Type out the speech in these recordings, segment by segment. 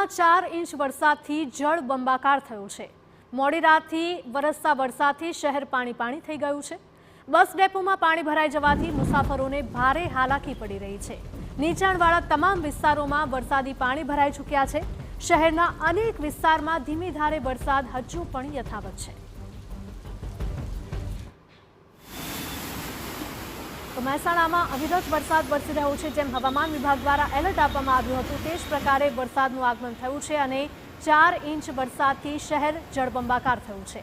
જિલ્લામાં 4 ઇંચ વરસાદથી જળબંબાકાર થયો છે। મોડી રાતથી વરસતા વરસાદથી શહેર પાણી થઈ ગયું છે। બસ ડેપોમાં પાણી ભરાઈ જવાથી મુસાફરોને ભારે હાલાકી પડી રહી છે। નીચાણવાળા તમામ વિસ્તારોમાં વરસાદી પાણી ભરાઈ ચૂક્યા છે। શહેરના અનેક વિસ્તારમાં ધીમી ધારે વરસાદ હજુ પણ યથાવત છે। તો મહેસાણામાં અવિરત વરસાદ વરસી રહ્યો છે। જેમ હવામાન વિભાગ દ્વારા એલર્ટ આપવામાં આવ્યું હતું તે જ પ્રકારે વરસાદનું આગમન થયું છે અને 4 ઇંચ વરસાદથી શહેર જળબંબાકાર થયું છે।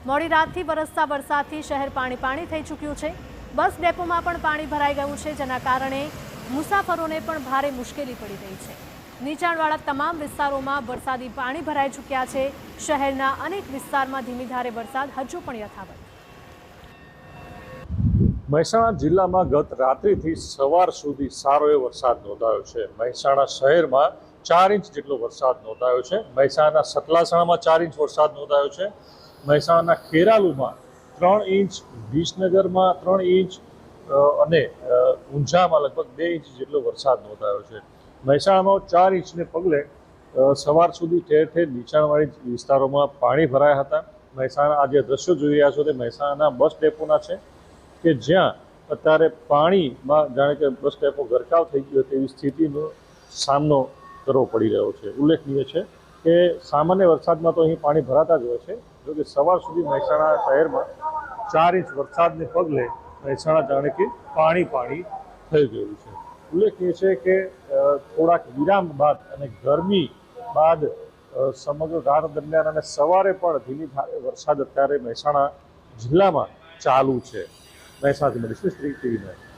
મોડી રાતથી વરસતા વરસાદથી શહેર પાણી થઈ ચૂક્યું છે। બસ ડેપોમાં પણ પાણી ભરાઈ ગયું છે, જેના કારણે મુસાફરોને પણ ભારે મુશ્કેલી પડી રહી છે। નીચાણવાળા તમામ વિસ્તારોમાં વરસાદી પાણી ભરાઈ ચૂક્યા છે। શહેરના અનેક વિસ્તારમાં ધીમી ધારે વરસાદ હજુ પણ યથાવત। મહેસાણા જિલ્લામાં ગત રાત્રિથી સવાર સુધી સારો એવો વરસાદ નોંધાયો છે। મહેસાણા શહેરમાં 4 ઇંચ જેટલો વરસાદ નોંધાયો છે। મહેસાણાના સતલાસણામાં 4 ઇંચ વરસાદ નોંધાયો છે। મહેસાણાના ખેરાલુમાં 3 ઇંચ, વિસનગરમાં 3 ઇંચ અને ઊંઝામાં લગભગ 2 ઇંચ જેટલો વરસાદ નોંધાયો છે। મહેસાણામાં 4 ઇંચને પગલે સવાર સુધી ઠેર ઠેર નીચાણવાળી વિસ્તારોમાં પાણી ભરાયા હતા। મહેસાણા આજે દ્રશ્યો જોઈ રહ્યા છો તે મહેસાણાના બસ ડેપોના છે કે જ્યાં અત્યારે પાણીમાં જાણે કે બસ ડેપો ગરકાવ થઈ ગયો તેવી સ્થિતિનો સામનો કરવો પડી રહ્યો છે। ઉલ્લેખનીય છે કે સામાન્ય વરસાદમાં તો અહીં પાણી ભરાતા જ હોય છે, જોકે સવાર સુધી મહેસાણા શહેરમાં 4 ઇંચ વરસાદને પગલે મહેસાણા જાણે કે પાણી થઈ ગયું છે। ઉલ્લેખનીય છે કે થોડાક વિરામ બાદ અને ગરમી બાદ સમગ્ર રાત દરમિયાન અને સવારે પણ ધીમી ધારે વરસાદ અત્યારે મહેસાણા જિલ્લામાં ચાલુ છે। મહેસાણાથી મનીષ મિસ્ત્રી, ટીવી9।